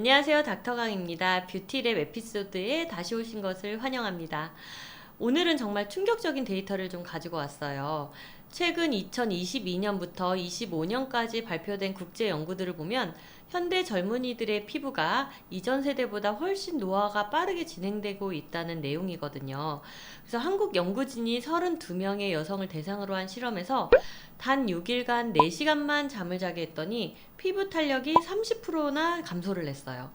안녕하세요. 닥터강입니다. 뷰티랩 에피소드에 다시 오신 것을 환영합니다. 오늘은 정말 충격적인 데이터를 좀 가지고 왔어요. 최근 2022년부터 25년까지 발표된 국제 연구들을 보면 현대 젊은이들의 피부가 이전 세대보다 훨씬 노화가 빠르게 진행되고 있다는 내용이거든요. 그래서 한국 연구진이 32명의 여성을 대상으로 한 실험에서 단 6일간 4시간만 잠을 자게 했더니 피부 탄력이 30%나 감소를 했어요.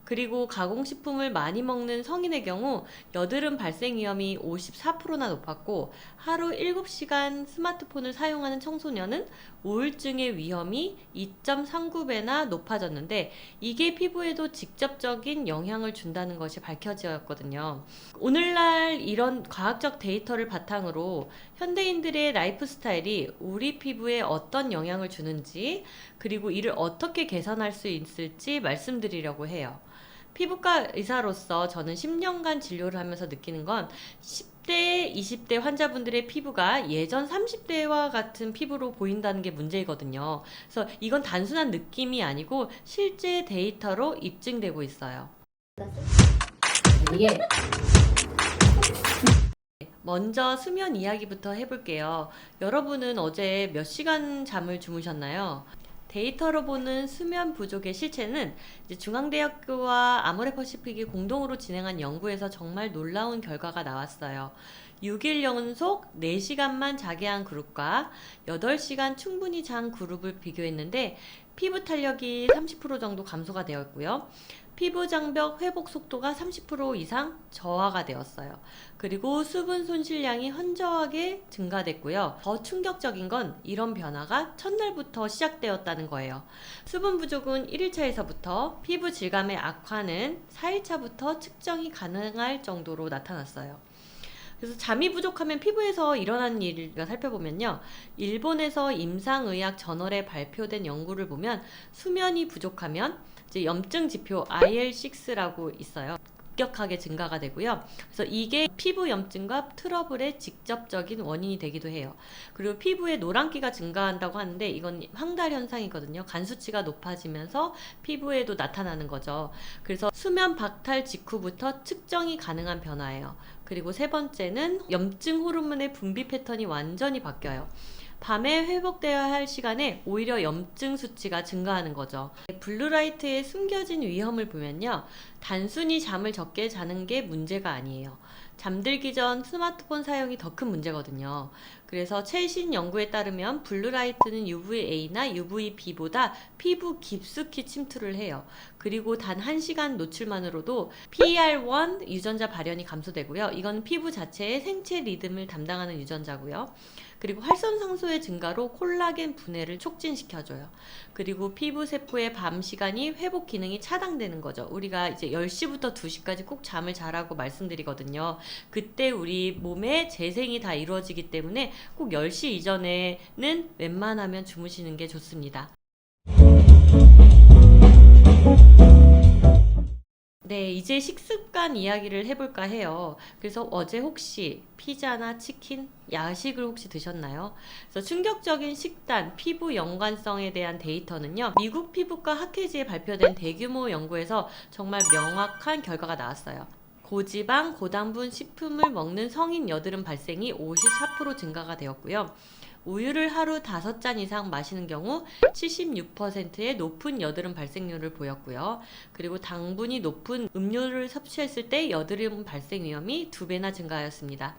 그리고 가공식품을 많이 먹는 성인의 경우 여드름 발생 위험이 54%나 높았고, 하루 7시간 스마트폰을 사용하는 청소년은 우울증의 위험이 2.39배나 높아졌는데, 이게 피부에도 직접적인 영향을 준다는 것이 밝혀졌거든요. 오늘날 이런 과학적 데이터를 바탕으로 현대인들의 라이프 스타일이 우리 피부에 어떤 영향을 주는지, 그리고 이를 어떻게 개선할 수 있을지 말씀드리려고 해요. 피부과 의사로서 저는 10년간 진료를 하면서 느끼는 건 10대, 20대 환자분들의 피부가 예전 30대와 같은 피부로 보인다는 게 문제이거든요. 그래서 이건 단순한 느낌이 아니고 실제 데이터로 입증되고 있어요. 이게 먼저 수면 이야기부터 해볼게요. 여러분은 어제 몇 시간 잠을 주무셨나요? 데이터로 보는 수면 부족의 실체는 이제 중앙대학교와 아모레퍼시픽이 공동으로 진행한 연구에서 정말 놀라운 결과가 나왔어요. 6일 연속 4시간만 자게 한 그룹과 8시간 충분히 잔 그룹을 비교했는데 피부 탄력이 30% 정도 감소가 되었고요. 피부 장벽 회복 속도가 30% 이상 저하가 되었어요. 그리고 수분 손실량이 현저하게 증가됐고요. 더 충격적인 건 이런 변화가 첫날부터 시작되었다는 거예요. 수분 부족은 1일차에서부터, 피부 질감의 악화는 4일차부터 측정이 가능할 정도로 나타났어요. 그래서 잠이 부족하면 피부에서 일어나는 일을 살펴보면요. 일본에서 임상의학 저널에 발표된 연구를 보면 수면이 부족하면 이제 염증 지표 IL6라고 있어요. 급격하게 증가가 되고요. 그래서 이게 피부 염증과 트러블의 직접적인 원인이 되기도 해요. 그리고 피부에 노란기가 증가한다고 하는데 이건 황달 현상이거든요. 간 수치가 높아지면서 피부에도 나타나는 거죠. 그래서 수면 박탈 직후부터 측정이 가능한 변화예요. 그리고 세 번째는 염증 호르몬의 분비 패턴이 완전히 바뀌어요. 밤에 회복되어야 할 시간에 오히려 염증 수치가 증가하는 거죠. 블루라이트의 숨겨진 위험을 보면요. 단순히 잠을 적게 자는 게 문제가 아니에요. 잠들기 전 스마트폰 사용이 더 큰 문제거든요. 그래서 최신 연구에 따르면 블루라이트는 UVA나 UVB보다 피부 깊숙이 침투를 해요. 그리고 단 1시간 노출만으로도 PR1 유전자 발현이 감소되고요. 이건 피부 자체의 생체 리듬을 담당하는 유전자고요. 그리고 활선상소의 증가로 콜라겐 분해를 촉진시켜줘요. 그리고 피부 세포의 밤 시간이 회복 기능이 차단되는 거죠. 우리가 이제 10시부터 2시까지 꼭 잠을 자라고 말씀드리거든요. 그때 우리 몸에 재생이 다 이루어지기 때문에 꼭 10시 이전에는 웬만하면 주무시는 게 좋습니다. 네, 이제 식습관 이야기를 해볼까 해요. 그래서 어제 혹시 피자나 치킨, 야식을 혹시 드셨나요? 그래서 충격적인 식단, 피부 연관성에 대한 데이터는요, 미국 피부과 학회지에 발표된 대규모 연구에서 정말 명확한 결과가 나왔어요. 고지방, 고당분 식품을 먹는 성인 여드름 발생이 54% 증가가 되었고요. 우유를 하루 5잔 이상 마시는 경우 76%의 높은 여드름 발생률을 보였고요. 그리고 당분이 높은 음료를 섭취했을 때 여드름 발생 위험이 2배나 증가하였습니다.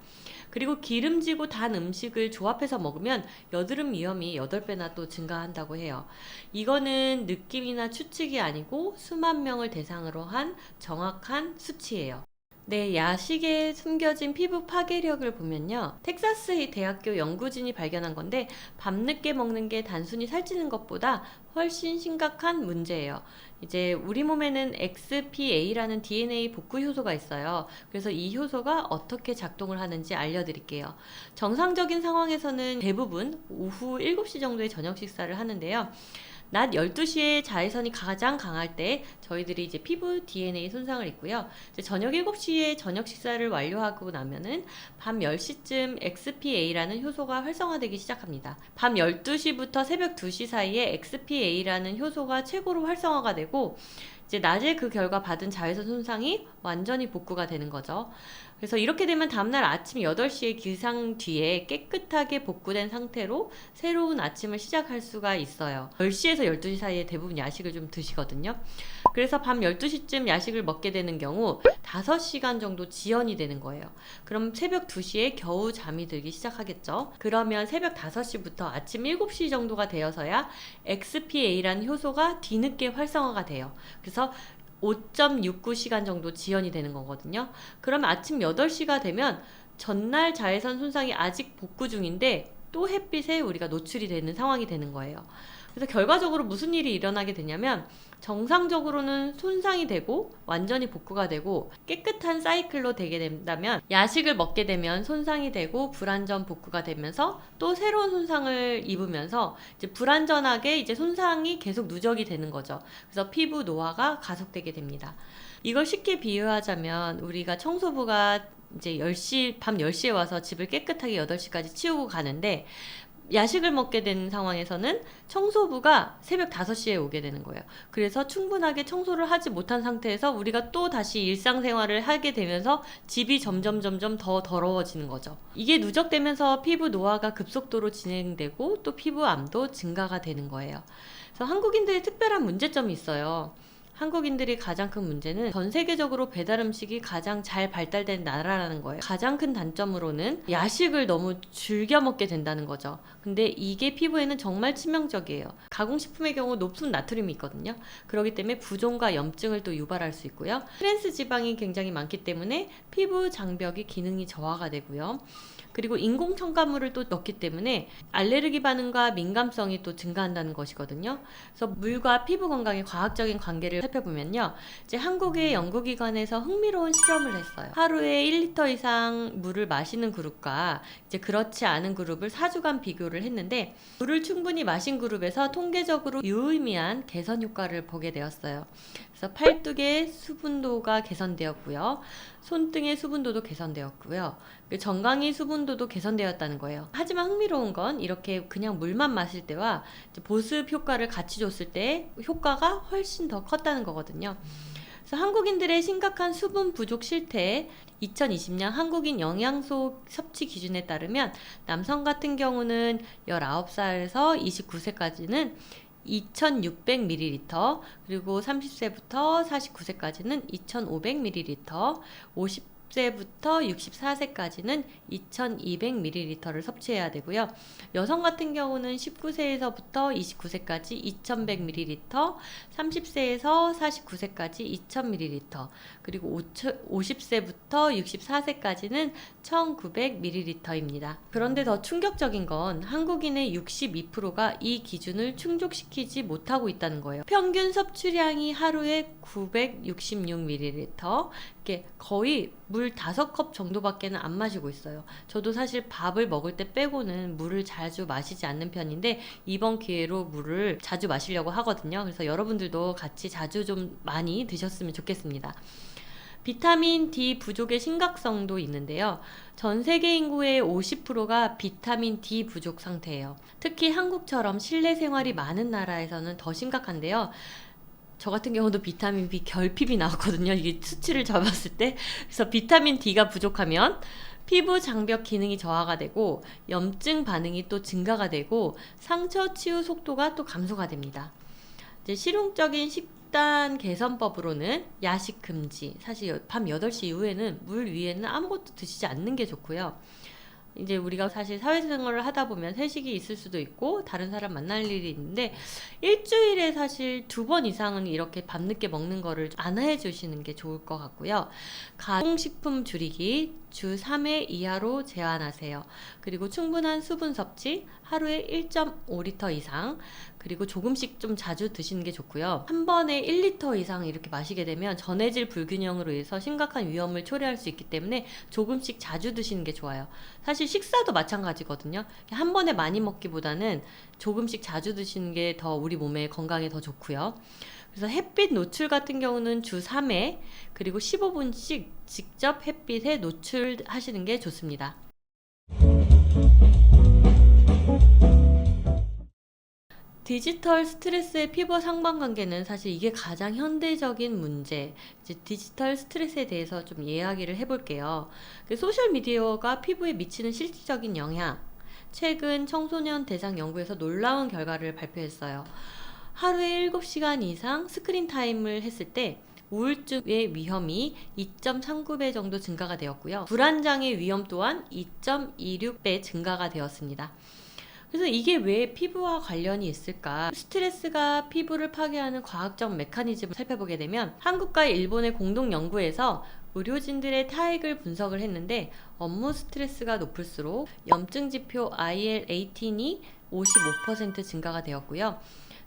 그리고 기름지고 단 음식을 조합해서 먹으면 여드름 위험이 8배나 또 증가한다고 해요. 이거는 느낌이나 추측이 아니고 수만 명을 대상으로 한 정확한 수치예요. 네, 야식에 숨겨진 피부 파괴력을 보면요. 텍사스 대학교 연구진이 발견한 건데 밤늦게 먹는 게 단순히 살찌는 것보다 훨씬 심각한 문제예요. 이제 우리 몸에는 XPA라는 DNA 복구 효소가 있어요. 그래서 이 효소가 어떻게 작동을 하는지 알려드릴게요. 정상적인 상황에서는 대부분 오후 7시 정도에 저녁 식사를 하는데요. 낮 12시에 자외선이 가장 강할 때 저희들이 이제 피부 DNA 손상을 입고요. 이제 저녁 7시에 저녁 식사를 완료하고 나면은 밤 10시쯤 XPA라는 효소가 활성화되기 시작합니다. 밤 12시부터 새벽 2시 사이에 XPA라는 효소가 최고로 활성화가 되고 이제 낮에 그 결과 받은 자외선 손상이 완전히 복구가 되는 거죠. 그래서 이렇게 되면 다음날 아침 8시에 기상 뒤에 깨끗하게 복구된 상태로 새로운 아침을 시작할 수가 있어요. 10시에서 12시 사이에 대부분 야식을 좀 드시거든요. 그래서 밤 12시쯤 야식을 먹게 되는 경우 5시간 정도 지연이 되는 거예요. 그럼 새벽 2시에 겨우 잠이 들기 시작하겠죠. 그러면 새벽 5시부터 아침 7시 정도가 되어서야 XPA라는 효소가 뒤늦게 활성화가 돼요. 그래서 5.69시간 정도 지연이 되는 거거든요. 그러면 아침 8시가 되면 전날 자외선 손상이 아직 복구 중인데 또 햇빛에 우리가 노출이 되는 상황이 되는 거예요. 그래서 결과적으로 무슨 일이 일어나게 되냐면 정상적으로는 손상이 되고 완전히 복구가 되고 깨끗한 사이클로 되게 된다면 야식을 먹게 되면 손상이 되고 불완전 복구가 되면서 또 새로운 손상을 입으면서 이제 불완전하게 이제 손상이 계속 누적이 되는 거죠. 그래서 피부 노화가 가속되게 됩니다. 이걸 쉽게 비유하자면 우리가 청소부가 이제 밤 10시에 와서 집을 깨끗하게 8시까지 치우고 가는데 야식을 먹게 되는 상황에서는 청소부가 새벽 5시에 오게 되는 거예요. 그래서 충분하게 청소를 하지 못한 상태에서 우리가 또 다시 일상생활을 하게 되면서 집이 점점 더 더러워지는 거죠. 이게 누적되면서 피부 노화가 급속도로 진행되고 또 피부암도 증가가 되는 거예요. 그래서 한국인들의 특별한 문제점이 있어요. 한국인들이 가장 큰 문제는 전 세계적으로 배달 음식이 가장 잘 발달된 나라라는 거예요. 가장 큰 단점으로는 야식을 너무 즐겨 먹게 된다는 거죠. 근데 이게 피부에는 정말 치명적이에요. 가공식품의 경우 높은 나트륨이 있거든요. 그렇기 때문에 부종과 염증을 또 유발할 수 있고요. 트랜스 지방이 굉장히 많기 때문에 피부 장벽이 기능이 저하가 되고요. 그리고 인공 첨가물을 또 넣기 때문에 알레르기 반응과 민감성이 또 증가한다는 것이거든요. 그래서 물과 피부 건강의 과학적인 관계를 살펴보면요. 이제 한국의 연구기관에서 흥미로운 실험을 했어요. 하루에 1리터 이상 물을 마시는 그룹과 이제 그렇지 않은 그룹을 4주간 비교를 했는데 물을 충분히 마신 그룹에서 통계적으로 유의미한 개선 효과를 보게 되었어요. 그래서 팔뚝의 수분도가 개선되었고요. 손등의 수분도도 개선되었고요. 정강이 수분도도 개선되었다는 거예요. 하지만 흥미로운 건 이렇게 그냥 물만 마실 때와 보습 효과를 같이 줬을 때 효과가 훨씬 더 컸다는 거거든요. 그래서 한국인들의 심각한 수분 부족 실태 2020년 한국인 영양소 섭취 기준에 따르면 남성 같은 경우는 19살에서 29세까지는 2600ml, 그리고 30세부터 49세까지는 2500ml, 50세부터 64세까지는 2200ml를 섭취해야 되고요. 여성 같은 경우는 19세에서부터 29세까지 2100ml, 30세에서 49세까지 2000ml, 그리고 50세부터 64세까지는 1900ml입니다. 그런데 더 충격적인 건 한국인의 62%가 이 기준을 충족시키지 못하고 있다는 거예요. 평균 섭취량이 하루에 966ml, 이게 거의 물 5컵 정도밖에는 안 마시고 있어요. 저도 사실 밥을 먹을 때 빼고는 물을 자주 마시지 않는 편인데 이번 기회로 물을 자주 마시려고 하거든요. 그래서 여러분들도 같이 자주 좀 많이 드셨으면 좋겠습니다. 비타민 D 부족의 심각성도 있는데요. 전 세계 인구의 50%가 비타민 D 부족 상태예요. 특히 한국처럼 실내 생활이 많은 나라에서는 더 심각한데요. 저 같은 경우도 비타민 B 결핍이 나왔거든요. 이게 수치를 잡았을 때. 그래서 비타민 D가 부족하면 피부 장벽 기능이 저하가 되고 염증 반응이 또 증가가 되고 상처 치유 속도가 또 감소가 됩니다. 이제 실용적인 식단 개선법으로는 야식 금지. 사실 밤 8시 이후에는 물 위에는 아무것도 드시지 않는 게 좋고요. 이제 우리가 사실 사회생활을 하다 보면 회식이 있을 수도 있고 다른 사람 만날 일이 있는데 일주일에 사실 2번 이상은 이렇게 밤늦게 먹는 거를 안 해주시는 게 좋을 것 같고요. 가공식품 줄이기 주 3회 이하로 제한하세요. 그리고 충분한 수분 섭취 하루에 1.5리터 이상, 그리고 조금씩 좀 자주 드시는 게 좋고요. 한 번에 1리터 이상 이렇게 마시게 되면 전해질 불균형으로 인해서 심각한 위험을 초래할 수 있기 때문에 조금씩 자주 드시는 게 좋아요. 사실 식사도 마찬가지거든요. 한 번에 많이 먹기보다는 조금씩 자주 드시는 게 더 우리 몸에 건강에 더 좋고요. 그래서 햇빛 노출 같은 경우는 주 3회, 그리고 15분씩 직접 햇빛에 노출하시는 게 좋습니다. 디지털 스트레스의 피부와 상관관계는 사실 이게 가장 현대적인 문제, 이제 디지털 스트레스에 대해서 좀 이야기를 해볼게요. 소셜미디어가 피부에 미치는 실질적인 영향, 최근 청소년 대상 연구에서 놀라운 결과를 발표했어요. 하루에 7시간 이상 스크린 타임을 했을 때 우울증의 위험이 2.39배 정도 증가가 되었고요. 불안장애 위험 또한 2.26배 증가가 되었습니다. 그래서 이게 왜 피부와 관련이 있을까? 스트레스가 피부를 파괴하는 과학적 메커니즘을 살펴보게 되면 한국과 일본의 공동 연구에서 의료진들의 타액을 분석을 했는데 업무 스트레스가 높을수록 염증 지표 IL-18이 55% 증가가 되었고요.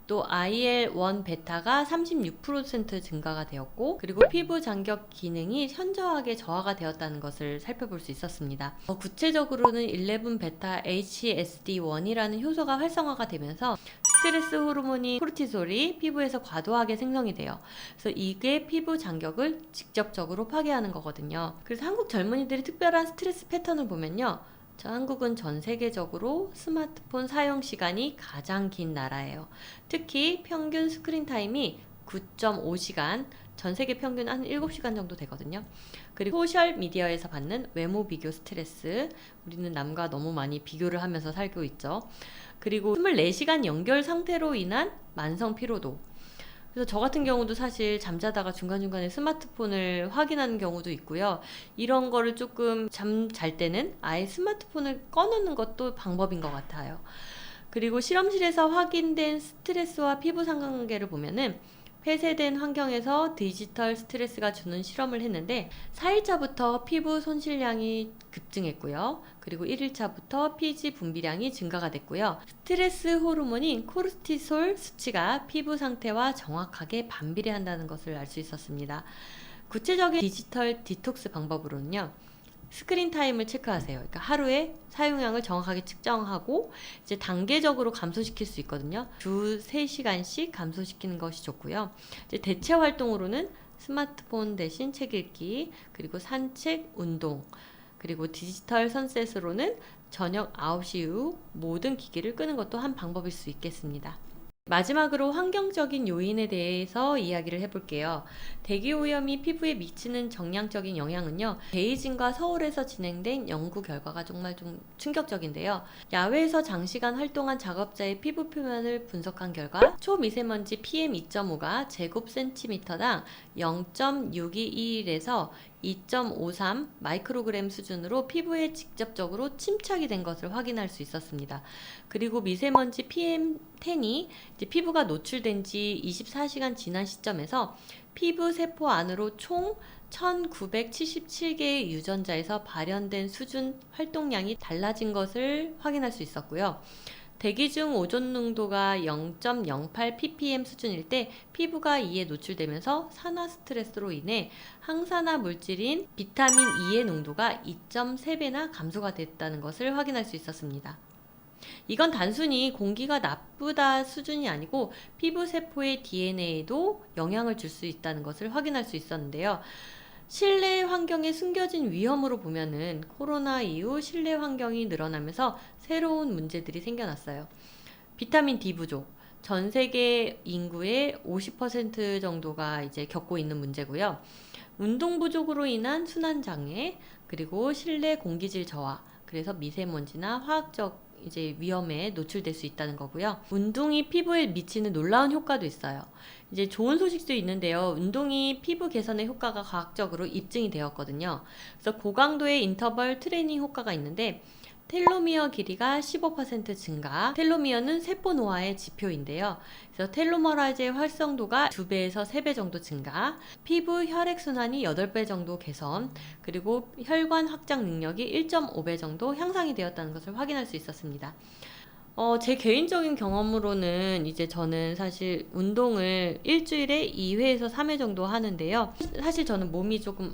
또 IL-1 베타가 36% 증가가 되었고, 그리고 피부 장벽 기능이 현저하게 저하가 되었다는 것을 살펴볼 수 있었습니다. 구체적으로는 11 베타 HSD1이라는 효소가 활성화가 되면서 스트레스 호르몬인 코르티솔이 피부에서 과도하게 생성이 돼요. 그래서 이게 피부 장벽을 직접적으로 파괴하는 거거든요. 그래서 한국 젊은이들의 특별한 스트레스 패턴을 보면요, 한국은 전 세계적으로 스마트폰 사용 시간이 가장 긴 나라예요. 특히 평균 스크린 타임이 9.5시간, 전 세계 평균 한 7시간 정도 되거든요. 그리고 소셜 미디어에서 받는 외모 비교 스트레스, 우리는 남과 너무 많이 비교를 하면서 살고 있죠. 그리고 24시간 연결 상태로 인한 만성 피로도. 그래서 저 같은 경우도 사실 잠자다가 중간중간에 스마트폰을 확인하는 경우도 있고요. 이런 거를 조금 잠 잘 때는 아예 스마트폰을 꺼놓는 것도 방법인 것 같아요. 그리고 실험실에서 확인된 스트레스와 피부 상관관계를 보면은 폐쇄된 환경에서 디지털 스트레스가 주는 실험을 했는데 4일차부터 피부 손실량이 급증했고요. 그리고 1일차부터 피지 분비량이 증가가 됐고요. 스트레스 호르몬인 코르티솔 수치가 피부 상태와 정확하게 반비례한다는 것을 알 수 있었습니다. 구체적인 디지털 디톡스 방법으로는요, 스크린 타임을 체크하세요. 그러니까 하루에 사용량을 정확하게 측정하고 이제 단계적으로 감소시킬 수 있거든요. 주 3시간씩 감소시키는 것이 좋고요. 이제 대체 활동으로는 스마트폰 대신 책 읽기, 그리고 산책, 운동, 그리고 디지털 선셋으로는 저녁 9시 이후 모든 기기를 끄는 것도 한 방법일 수 있겠습니다. 마지막으로 환경적인 요인에 대해서 이야기를 해볼게요. 대기오염이 피부에 미치는 정량적인 영향은요, 베이징과 서울에서 진행된 연구 결과가 정말 좀 충격적인데요. 야외에서 장시간 활동한 작업자의 피부 표면을 분석한 결과 초미세먼지 PM2.5가 제곱센티미터당 0.621에서 2.53 마이크로그램 수준으로 피부에 직접적으로 침착이 된 것을 확인할 수 있었습니다. 그리고 미세먼지 PM10이 피부가 노출된 지 24시간 지난 시점에서 피부 세포 안으로 총 1977개의 유전자에서 발현된 수준 활동량이 달라진 것을 확인할 수 있었고요. 대기 중 오존 농도가 0.08 ppm 수준일 때 피부가 이에 노출되면서 산화 스트레스로 인해 항산화 물질인 비타민 E의 농도가 2.3배나 감소가 됐다는 것을 확인할 수 있었습니다. 이건 단순히 공기가 나쁘다 수준이 아니고 피부 세포의 DNA에도 영향을 줄 수 있다는 것을 확인할 수 있었는데요. 실내 환경에 숨겨진 위험으로 보면은 코로나 이후 실내 환경이 늘어나면서 새로운 문제들이 생겨났어요. 비타민 D 부족. 전 세계 인구의 50% 정도가 이제 겪고 있는 문제고요. 운동 부족으로 인한 순환 장애, 그리고 실내 공기질 저하, 그래서 미세먼지나 화학적 이제 위험에 노출될 수 있다는 거고요. 운동이 피부에 미치는 놀라운 효과도 있어요. 이제 좋은 소식도 있는데요. 운동이 피부 개선의 효과가 과학적으로 입증이 되었거든요. 그래서 고강도의 인터벌 트레이닝 효과가 있는데 텔로미어 길이가 15% 증가. 텔로미어는 세포 노화의 지표인데요. 그래서 텔로머라즈의 활성도가 2배에서 3배 정도 증가, 피부 혈액순환이 8배 정도 개선, 그리고 혈관 확장 능력이 1.5배 정도 향상이 되었다는 것을 확인할 수 있었습니다. 제 개인적인 경험으로는 이제 저는 사실 운동을 일주일에 2회에서 3회 정도 하는데요. 사실 저는 몸이 조금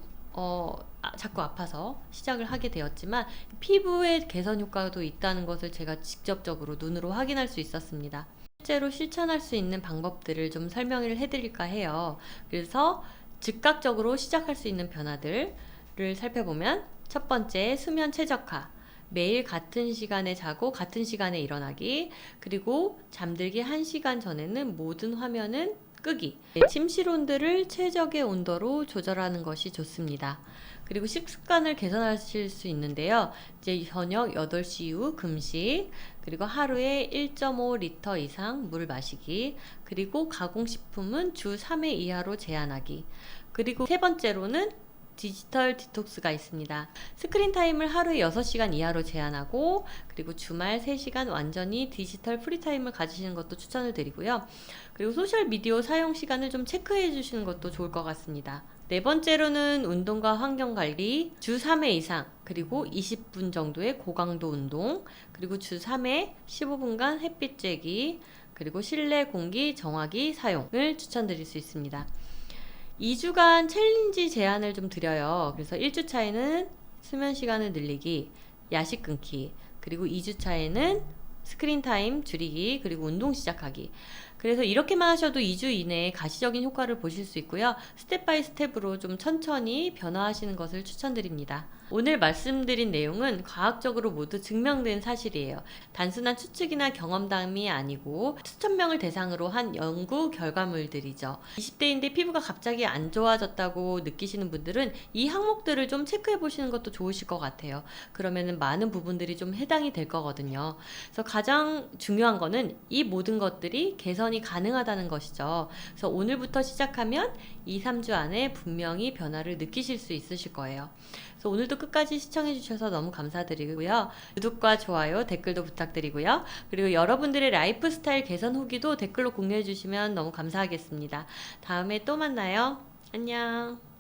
자꾸 아파서 시작을 하게 되었지만 피부의 개선 효과도 있다는 것을 제가 직접적으로 눈으로 확인할 수 있었습니다. 실제로 실천할 수 있는 방법들을 좀 설명을 해드릴까 해요. 그래서 즉각적으로 시작할 수 있는 변화들을 살펴보면 첫 번째, 수면 최적화. 매일 같은 시간에 자고 같은 시간에 일어나기, 그리고 잠들기 1시간 전에는 모든 화면은 끄기. 침실 온도를 최적의 온도로 조절하는 것이 좋습니다. 그리고 식습관을 개선하실 수 있는데요. 이제 저녁 8시 이후 금식, 그리고 하루에 1.5리터 이상 물 마시기, 그리고 가공식품은 주 3회 이하로 제한하기, 그리고 세 번째로는 디지털 디톡스가 있습니다. 스크린 타임을 하루에 6시간 이하로 제한하고, 그리고 주말 3시간 완전히 디지털 프리타임을 가지시는 것도 추천을 드리고요. 그리고 소셜 미디어 사용 시간을 좀 체크해 주시는 것도 좋을 것 같습니다. 네 번째로는 운동과 환경 관리, 주 3회 이상, 그리고 20분 정도의 고강도 운동, 그리고 주 3회 15분간 햇빛 쬐기, 그리고 실내 공기 정화기 사용을 추천드릴 수 있습니다. 2주간 챌린지 제안을 좀 드려요. 그래서 1주차에는 수면 시간을 늘리기, 야식 끊기, 그리고 2주차에는 스크린 타임 줄이기, 그리고 운동 시작하기. 그래서 이렇게만 하셔도 2주 이내에 가시적인 효과를 보실 수 있고요. 스텝 바이 스텝으로 좀 천천히 변화하시는 것을 추천드립니다. 오늘 말씀드린 내용은 과학적으로 모두 증명된 사실이에요. 단순한 추측이나 경험담이 아니고 수천 명을 대상으로 한 연구 결과물들이죠. 20대인데 피부가 갑자기 안 좋아졌다고 느끼시는 분들은 이 항목들을 좀 체크해 보시는 것도 좋으실 것 같아요. 그러면은 많은 부분들이 좀 해당이 될 거거든요. 그래서 가장 중요한 거는 이 모든 것들이 개선이 가능하다는 것이죠. 그래서 오늘부터 시작하면 2, 3주 안에 분명히 변화를 느끼실 수 있으실 거예요. 그래서 오늘도 끝까지 시청해 주셔서 너무 감사드리고요. 구독과 좋아요, 댓글도 부탁드리고요. 그리고 여러분들의 라이프 스타일 개선 후기도 댓글로 공유해 주시면 너무 감사하겠습니다. 다음에 또 만나요. 안녕.